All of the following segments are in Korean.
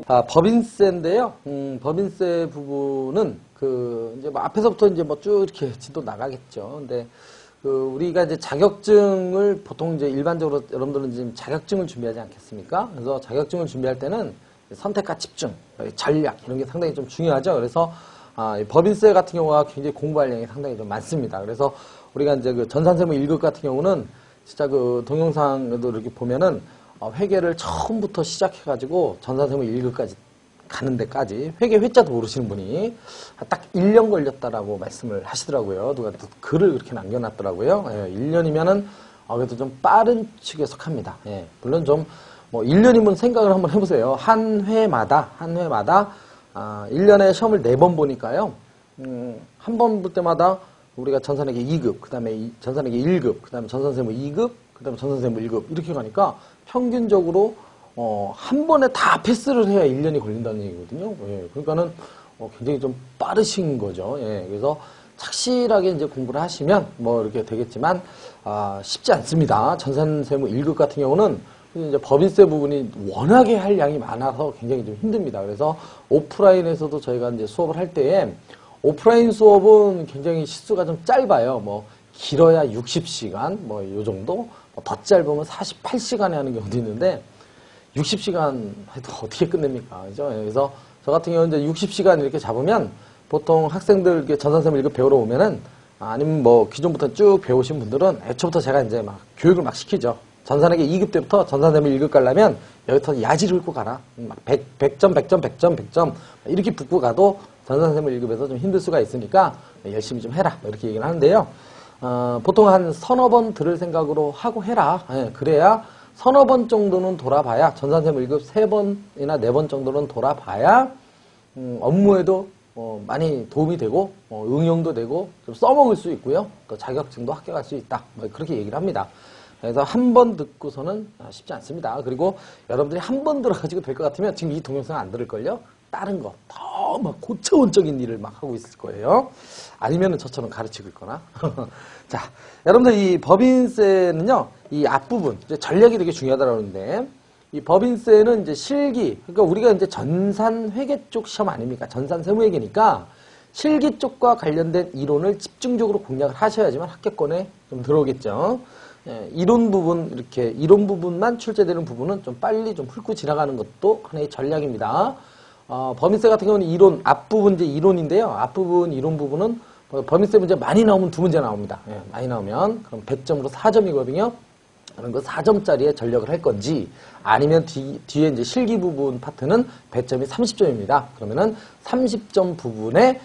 법인세인데요. 법인세 부분은 이제 뭐 앞에서부터 이제 뭐 쭉 이렇게 진도 나가겠죠. 근데 우리가 이제 자격증을 보통 이제 일반적으로 여러분들은 지금 자격증을 준비하지 않겠습니까? 그래서 자격증을 준비할 때는 선택과 집중, 전략 이런 게 상당히 좀 중요하죠. 그래서 이 법인세 같은 경우가 굉장히 공부할 양이 상당히 좀 많습니다. 그래서 우리가 이제 그 전산세무 1급 같은 경우는 진짜 그 동영상에도 이렇게 보면은 회계를 처음부터 시작해가지고 전산세무 1급까지 가는 데까지 회계 회자도 모르시는 분이 딱 1년 걸렸다라고 말씀을 하시더라고요. 누가 또 글을 그렇게 남겨놨더라고요. 1년이면은 그래도 좀 빠른 축에 속합니다. 예, 물론 좀 뭐 1년이면 생각을 한번 해보세요. 한 회마다 1년에 시험을 4번 보니까요. 한 번 볼 때마다 우리가 전산회계 2급, 그 다음에 전산회계 1급, 그 다음에 전산세무 2급, 그 다음에 전산세무 1급 이렇게 가니까 평균적으로 한 번에 다 패스를 해야 1년이 걸린다는 얘기거든요. 예, 그러니까는 굉장히 좀 빠르신 거죠. 예, 그래서 착실하게 이제 공부를 하시면 뭐 이렇게 되겠지만 쉽지 않습니다. 전산세무 1급 같은 경우는 이제 법인세 부분이 워낙에 할 양이 많아서 굉장히 좀 힘듭니다. 그래서 오프라인에서도 저희가 이제 수업을 할 때에 오프라인 수업은 굉장히 시수가 좀 짧아요. 뭐 길어야 60시간 뭐 요 정도, 더 짧으면 48시간에 하는 경우도 있는데 60시간 해도 어떻게 끝냅니까? 그죠? 그래서 저 같은 경우는 이제 60시간 이렇게 잡으면 보통 학생들 전산세무 1급 배우러 오면은 아니면 뭐 기존부터 쭉 배우신 분들은 애초부터 제가 이제 막 교육을 막 시키죠. 전산회계 2급 때부터 전산세무 1급 가려면 여기부터 야지를 훑고 가라. 막 100점, 100점, 100점, 100점 이렇게 붙고 가도 전산세무 1급에서 좀 힘들 수가 있으니까 열심히 좀 해라. 이렇게 얘기를 하는데요. 보통 한 서너 번 들을 생각으로 하고 해라. 예, 그래야 서너 번 정도는 돌아봐야 전산세무 1급 3번이나 4번 정도는 돌아봐야 업무에도 많이 도움이 되고 응용도 되고 좀 써먹을 수 있고요. 또 자격증도 합격할 수 있다. 뭐 그렇게 얘기를 합니다. 그래서 한 번 듣고서는 쉽지 않습니다. 그리고 여러분들이 한 번 들어가지고 될 것 같으면 지금 이 동영상 안 들을걸요? 다른 거, 더 막 고차원적인 일을 막 하고 있을 거예요. 아니면은 저처럼 가르치고 있거나. 자, 여러분들 이 법인세는요, 이 앞부분, 이제 전략이 되게 중요하다고 하는데, 이 법인세는 이제 실기, 그러니까 우리가 이제 전산회계 쪽 시험 아닙니까? 전산세무회계니까 실기 쪽과 관련된 이론을 집중적으로 공략을 하셔야지만 합격권에 좀 들어오겠죠. 예, 이론 부분만 출제되는 부분은 좀 빨리 좀 훑고 지나가는 것도 하나의 전략입니다. 법인세 같은 경우는 이론, 앞부분 이제 이론인데요. 앞부분, 이론 부분은 법인세 문제 많이 나오면 2문제 나옵니다. 예, 많이 나오면. 그럼 100점으로 4점이거든요. 그럼 그 4점짜리에 전력을 할 건지, 아니면 뒤에 이제 실기 부분 파트는 배점이 30점입니다. 그러면은 30점 부분에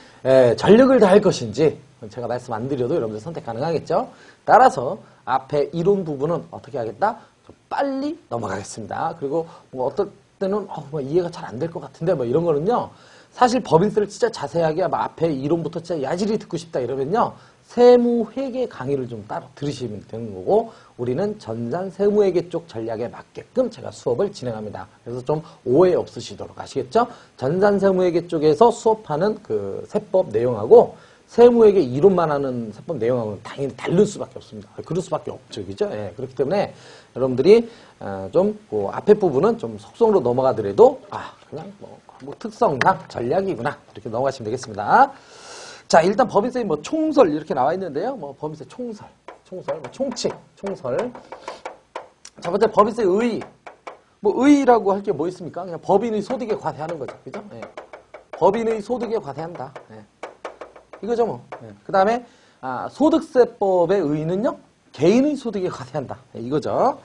전력을 다할 것인지, 제가 말씀 안 드려도 여러분들 선택 가능하겠죠? 따라서 앞에 이론 부분은 어떻게 하겠다? 좀 빨리 넘어가겠습니다. 그리고 뭐 어떨 때는 뭐 이해가 잘 안 될 것 같은데 뭐 이런 거는요. 사실 법인세를 진짜 자세하게 뭐 앞에 이론부터 진짜 야질이 듣고 싶다 이러면요. 세무회계 강의를 좀 따로 들으시면 되는 거고, 우리는 전산세무회계 쪽 전략에 맞게끔 제가 수업을 진행합니다. 그래서 좀 오해 없으시도록 아시겠죠? 전산세무회계 쪽에서 수업하는 그 세법 내용하고 세무회계 이론만 하는 세법 내용하고는 당연히 다를 수밖에 없습니다. 그럴 수밖에 없죠. 그죠? 예, 그렇기 때문에 여러분들이 좀 그 앞에 부분은 좀 속성으로 넘어가더라도 그냥 뭐 특성상 전략이구나 이렇게 넘어가시면 되겠습니다. 자, 일단 법인세 뭐 총설 이렇게 나와 있는데요. 뭐 법인세 총설, 뭐 총칙, 총설. 첫 번째 법인세 의의. 뭐 의의라고 할 게 뭐 있습니까? 그냥 법인의 소득에 과세하는 거죠. 그죠? 예. 법인의 소득에 과세한다. 예. 이거죠 뭐. 예. 그 다음에 소득세법의 의의는요. 개인의 소득에 과세한다. 예, 이거죠.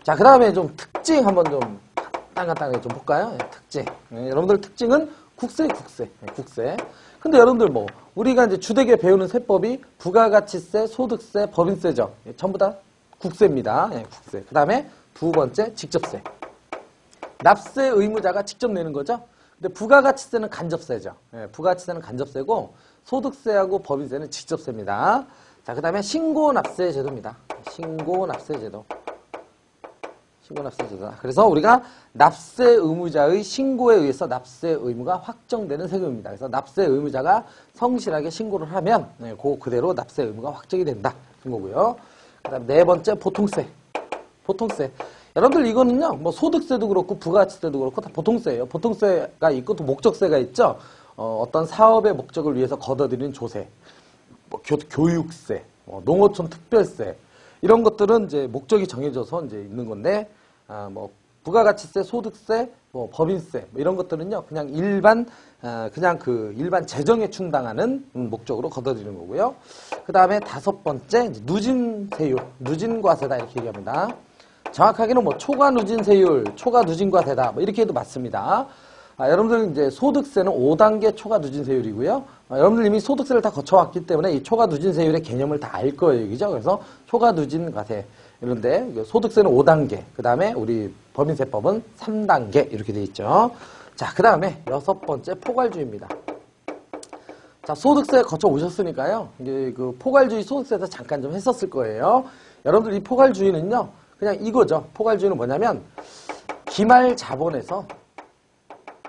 자, 그 다음에 좀 특징 한번 좀 간단하게 좀 볼까요? 예, 특징. 예, 여러분들 특징은 국세. 예, 국세. 근데 여러분들 뭐 우리가 이제 주되게 배우는 세법이 부가가치세, 소득세, 법인세죠. 예, 전부 다 국세입니다. 예, 국세. 그 다음에 두 번째 직접세. 납세 의무자가 직접 내는 거죠. 근데 부가가치세는 간접세죠. 예, 부가가치세는 간접세고 소득세하고 법인세는 직접세입니다. 자, 그 다음에 신고납세 제도입니다. 신고납세 제도. 그래서 우리가 납세 의무자의 신고에 의해서 납세 의무가 확정되는 세금입니다. 그래서 납세 의무자가 성실하게 신고를 하면 그대로 납세 의무가 확정이 된다. 그런 거고요. 그 다음 네 번째 보통세. 여러분들 이거는요, 뭐 소득세도 그렇고 부가가치세도 그렇고 다 보통세예요. 보통세가 있고 또 목적세가 있죠. 어떤 사업의 목적을 위해서 걷어들이는 조세, 뭐 교육세, 농어촌 특별세 이런 것들은 이제 목적이 정해져서 이제 있는 건데, 뭐 부가가치세, 소득세, 뭐 법인세 뭐 이런 것들은요 그냥 일반 일반 재정에 충당하는 목적으로 걷어들이는 거고요. 그 다음에 5번째 이제 누진세율, 누진과세다 이렇게 얘기합니다. 정확하게는 뭐 초과 누진세율, 초과 누진과세다 뭐 이렇게 해도 맞습니다. 여러분들 이제 소득세는 5단계 초과 누진세율이고요. 여러분들 이미 소득세를 다 거쳐왔기 때문에 이 초과 누진세율의 개념을 다 알 거예요, 얘기죠. 그래서 초과 누진과세 이런데 소득세는 5단계, 그 다음에 우리 법인세법은 3단계 이렇게 돼 있죠. 자, 그 다음에 6번째 포괄주의입니다. 자, 소득세 거쳐 오셨으니까요. 이제 그 포괄주의 소득세에서 잠깐 좀 했었을 거예요. 여러분들 이 포괄주의는요, 그냥 이거죠. 포괄주의는 뭐냐면 기말 자본에서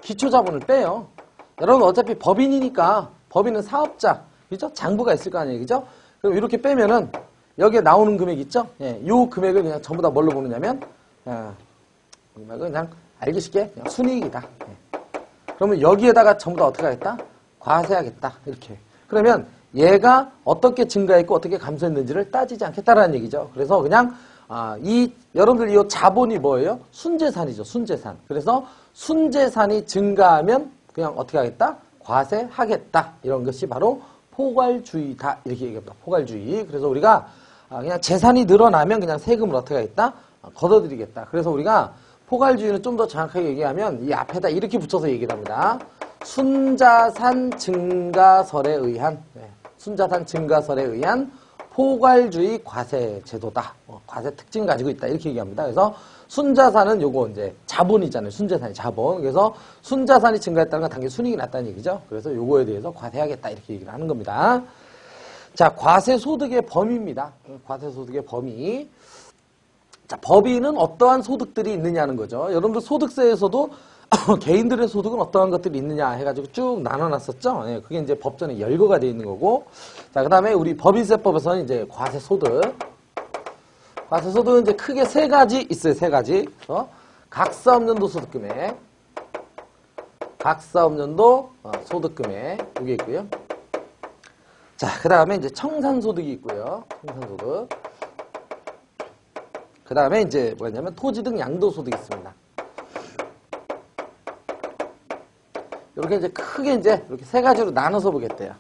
기초 자본을 빼요. 여러분 어차피 법인이니까 법인은 사업자, 그죠? 장부가 있을 거 아니에요, 그죠? 그럼 이렇게 빼면은 여기에 나오는 금액 있죠? 예, 요 금액을 그냥 전부 다 뭘로 보느냐면, 그냥 알기 쉽게 그냥 순이익이다. 예. 그러면 여기에다가 전부 다 어떻게 하겠다? 과세하겠다. 이렇게. 그러면 얘가 어떻게 증가했고 어떻게 감소했는지를 따지지 않겠다라는 얘기죠. 그래서 그냥 여러분들 이 자본이 뭐예요? 순재산이죠. 순재산. 그래서 순재산이 증가하면 그냥 어떻게 하겠다? 과세하겠다. 이런 것이 바로 포괄주의다. 이렇게 얘기합니다. 포괄주의. 그래서 우리가 그냥 재산이 늘어나면 그냥 세금을 어떻게 하겠다? 걷어들이겠다. 그래서 우리가 포괄주의는 좀 더 정확하게 얘기하면 이 앞에다 이렇게 붙여서 얘기를 합니다. 순자산 증가설에 의한, 순자산 증가설에 의한 포괄주의 과세 제도다. 과세 특징 가지고 있다. 이렇게 얘기합니다. 그래서 순자산은 요거 이제 자본이잖아요. 순자산이 자본. 그래서 순자산이 증가했다는 건 당연히 순이익이 났다는 얘기죠. 그래서 요거에 대해서 과세하겠다. 이렇게 얘기를 하는 겁니다. 자, 과세소득의 범위입니다. 과세소득의 범위. 자, 범위는 어떠한 소득들이 있느냐는 거죠. 여러분들 소득세에서도 개인들의 소득은 어떠한 것들이 있느냐 해가지고 쭉 나눠놨었죠. 예, 그게 이제 법전에 열거가 되어 있는 거고. 자, 그 다음에 우리 법인세법에서는 이제 과세소득. 과세소득은 이제 크게 3가지 있어요. 3가지. 각사업년도 소득금액. 각사업년도 소득금액. 이게 있고요. 자, 그 다음에 이제 청산소득이 있고요. 청산소득. 그 다음에 이제 뭐냐면 토지 등 양도소득이 있습니다. 이렇게 이제 크게 이제 이렇게 3가지로 나눠서 보겠대요.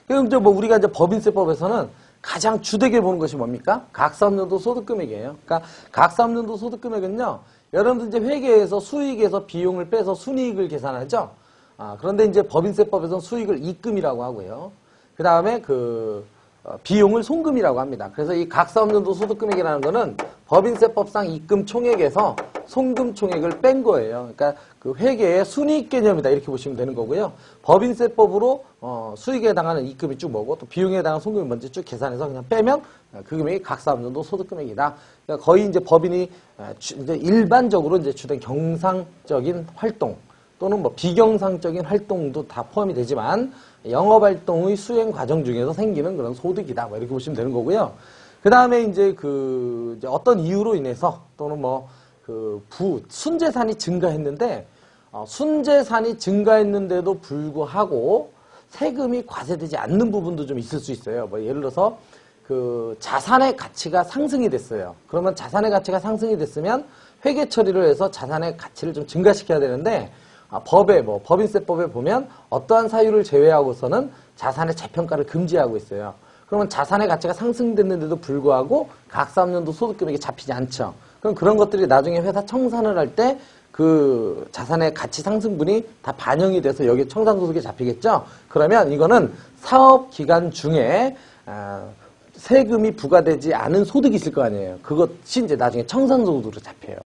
그럼 이제 뭐 우리가 이제 법인세법에서는 가장 주되게 보는 것이 뭡니까? 각사업년도 소득금액이에요. 그러니까 각사업년도 소득금액은요, 여러분들 이제 회계에서 수익에서 비용을 빼서 순이익을 계산하죠. 그런데 이제 법인세법에서는 수익을 입금이라고 하고요. 그 다음에 비용을 송금이라고 합니다. 그래서 이 각사업년도 소득금액이라는 거는 법인세법상 입금 총액에서 송금 총액을 뺀 거예요. 그러니까 그 회계의 순이익 개념이다 이렇게 보시면 되는 거고요. 법인세법으로 수익에 해당하는 입금이 쭉 뭐고 또 비용에 해당하는 송금이 먼저 쭉 계산해서 그냥 빼면 그 금액이 각사업년도 소득금액이다. 그러니까 거의 이제 법인이 이제 일반적으로 이제 주된 경상적인 활동 또는 뭐 비경상적인 활동도 다 포함이 되지만 영업활동의 수행 과정 중에서 생기는 그런 소득이다. 뭐 이렇게 보시면 되는 거고요. 그 다음에 이제 이제 어떤 이유로 인해서 또는 순재산이 증가했는데, 순재산이 증가했는데도 불구하고 세금이 과세되지 않는 부분도 좀 있을 수 있어요. 뭐 예를 들어서 자산의 가치가 상승이 됐어요. 그러면 자산의 가치가 상승이 됐으면 회계 처리를 해서 자산의 가치를 좀 증가시켜야 되는데, 법인세법에 보면 어떠한 사유를 제외하고서는 자산의 재평가를 금지하고 있어요. 그러면 자산의 가치가 상승됐는데도 불구하고 각사업년도 소득금액이 잡히지 않죠. 그럼 그런 것들이 나중에 회사 청산을 할 때 그 자산의 가치 상승분이 다 반영이 돼서 여기에 청산소득이 잡히겠죠. 그러면 이거는 사업 기간 중에 세금이 부과되지 않은 소득이 있을 거 아니에요. 그것이 이제 나중에 청산소득으로 잡혀요.